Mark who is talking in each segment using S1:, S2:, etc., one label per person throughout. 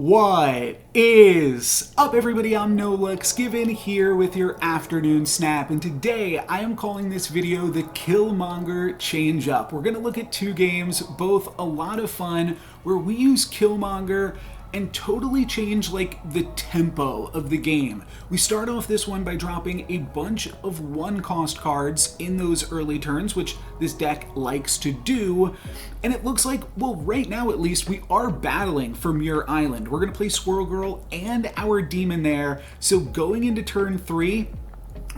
S1: What is up, everybody? I'm NoLuxGiven here with your afternoon snap, and today I am calling this video the Killmonger Changeup. We're going to look at two games, both a lot of fun, where we use Killmonger and totally change the tempo of the game. We start off this one by dropping a bunch of one-cost cards in those early turns, which this deck likes to do, and it looks like, well, right now at least, we are battling for Muir Island. We're gonna play Squirrel Girl and our demon there, so going into turn 3,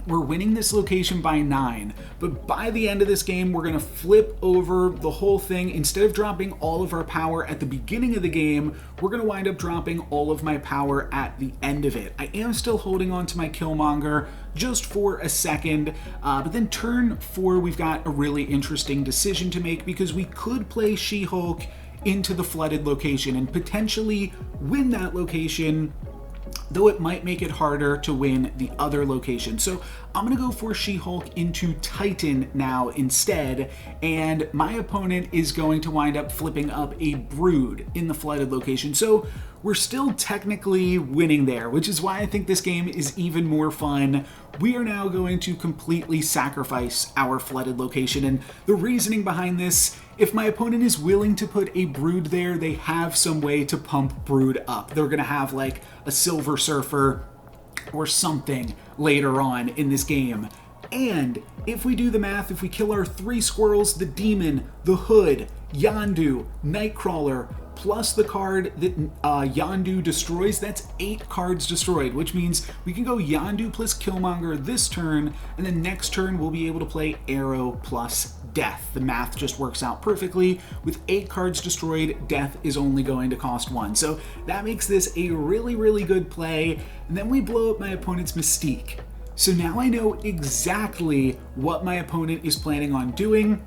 S1: we're winning this location by 9, but by the end of this game, we're going to flip over the whole thing. Instead of dropping all of our power at the beginning of the game, we're going to wind up dropping all of my power at the end of it. I am still holding on to my Killmonger just for a second, but then turn 4, we've got a really interesting decision to make because we could play She-Hulk into the flooded location and potentially win that location, though it might make it harder to win the other location. So I'm going to go for She-Hulk into Titan now instead, and my opponent is going to wind up flipping up a Brood in the flooded location. So we're still technically winning there, which is why I think this game is even more fun. We are now going to completely sacrifice our flooded location, and the reasoning behind this, if my opponent is willing to put a Brood there, they have some way to pump Brood up. They're going to have like a Silver Surfer or something later on in this game. And if we do the math, if we kill our 3 squirrels, the demon, the hood, Yondu, Nightcrawler, plus the card that Yondu destroys, that's 8 cards destroyed, which means we can go Yondu plus Killmonger this turn, and then next turn we'll be able to play Aero plus Death. The math just works out perfectly. With 8 cards destroyed, Death is only going to cost 1. So that makes this a really, really good play. And then we blow up my opponent's Mystique. So now I know exactly what my opponent is planning on doing.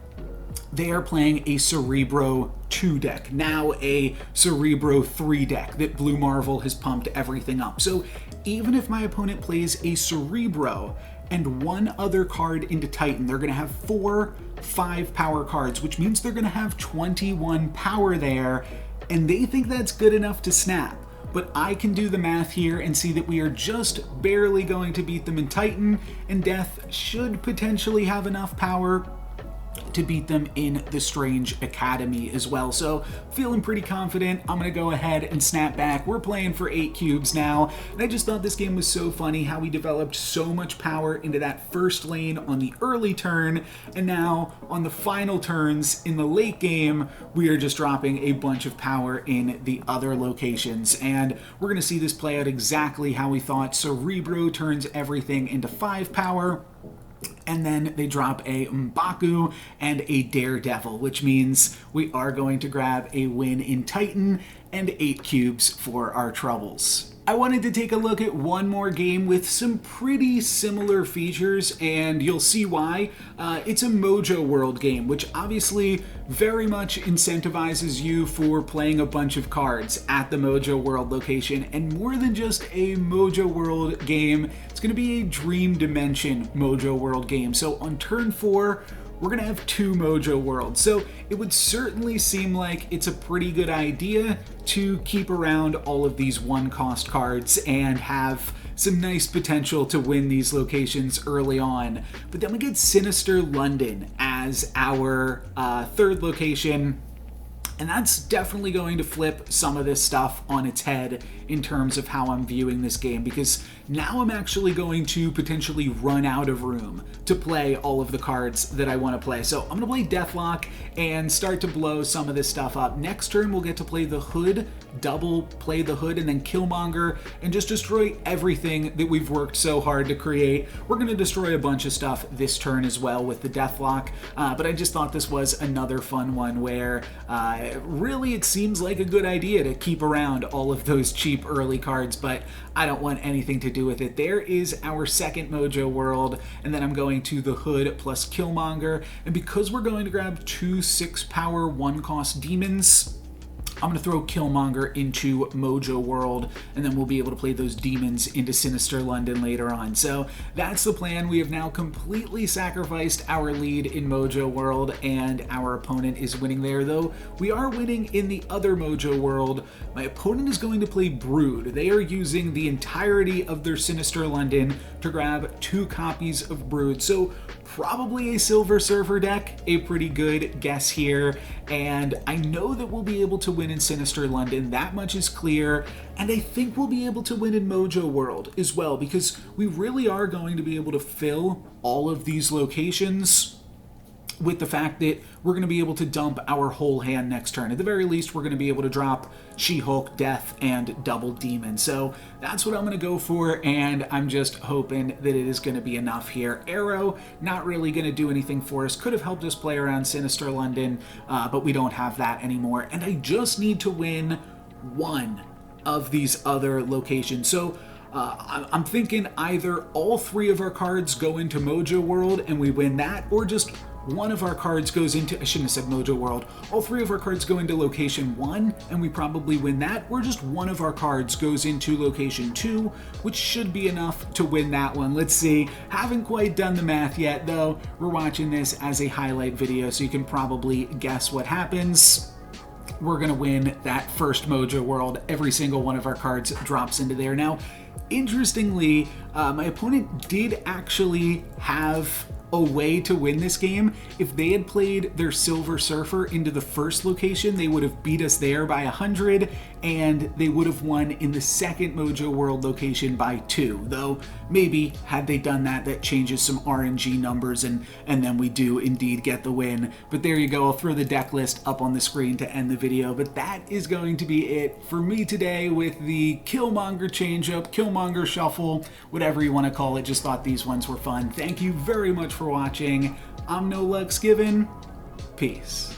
S1: They are playing a Cerebro 2 deck, now a Cerebro 3 deck that Blue Marvel has pumped everything up. So even if my opponent plays a Cerebro and one other card into Titan, they're going to have 4 5-power cards, which means they're going to have 21 power there, and they think that's good enough to snap. But I can do the math here and see that we are just barely going to beat them in Titan, and Death should potentially have enough power to beat them in the Strange Academy as well. So feeling pretty confident. I'm gonna go ahead and snap back. We're playing for 8 cubes now, and I just thought this game was so funny how we developed so much power into that first lane on the early turn, and now on the final turns in the late game we are just dropping a bunch of power in the other locations, and we're gonna see this play out exactly how we thought. Cerebro turns everything into 5 power, and then they drop a M'Baku and a Daredevil, which means we are going to grab a win in Titan and 8 cubes for our troubles. I wanted to take a look at one more game with some pretty similar features, and you'll see why. It's a Mojo World game, which obviously very much incentivizes you for playing a bunch of cards at the Mojo World location, and more than just a Mojo World game, it's going to be a Dream Dimension Mojo World game. So on turn 4, we're going to have 2 Mojo Worlds. So it would certainly seem like it's a pretty good idea to keep around all of these one-cost cards and have some nice potential to win these locations early on. But then we get Sinister London as our 3rd location, and that's definitely going to flip some of this stuff on its head in terms of how I'm viewing this game, because now I'm actually going to potentially run out of room to play all of the cards that I want to play. So I'm going to play Deathlock and start to blow some of this stuff up. Next turn we'll get to play the Hood, double play the Hood and then Killmonger, and just destroy everything that we've worked so hard to create. We're going to destroy a bunch of stuff this turn as well with the Deathlock, but I just thought this was another fun one where really it seems like a good idea to keep around all of those cheap early cards, but I don't want anything to do with it. There is our second Mojo World, and then I'm going to the Hood plus Killmonger, and because we're going to grab 2 6-power 1-cost demons, I'm going to throw Killmonger into Mojo World, and then we'll be able to play those demons into Sinister London later on. So that's the plan. We have now completely sacrificed our lead in Mojo World, and our opponent is winning there, though we are winning in the other Mojo World. My opponent is going to play Brood. They are using the entirety of their Sinister London to grab 2 copies of Brood. So probably a Silver Surfer deck, a pretty good guess here, and I know that we'll be able to win in Sinister London, that much is clear, and I think we'll be able to win in Mojo World as well, because we really are going to be able to fill all of these locations with the fact that we're going to be able to dump our whole hand next turn. At the very least, we're going to be able to drop She-Hulk, Death, and double Demon. So that's what I'm going to go for, and I'm just hoping that it is going to be enough here. Aero, not really going to do anything for us. Could have helped us play around Sinister London, but we don't have that anymore. And I just need to win one of these other locations. So I'm thinking either all 3 of our cards go into Mojo World and we win that, or just one of our cards goes into, I shouldn't have said Mojo World, all 3 of our cards go into location 1 and we probably win that, or just one of our cards goes into location 2, which should be enough to win that one. Let's see. Haven't quite done the math yet, though. We're watching this as a highlight video, so you can probably guess what happens. We're going to win that first Mojo World. Every single one of our cards drops into there. Now, interestingly, my opponent did actually have a way to win this game. If they had played their Silver Surfer into the first location, they would have beat us there by 100, and they would have won in the second Mojo World location by 2. Though maybe had they done that, that changes some RNG numbers, and then we do indeed get the win. But there you go. I'll throw the deck list up on the screen to end the video. But that is going to be it for me today with the Killmonger Changeup, Killmonger Shuffle, whatever you want to call it. Just thought these ones were fun. Thank you very much for watching. I'm No Lux Given. Peace.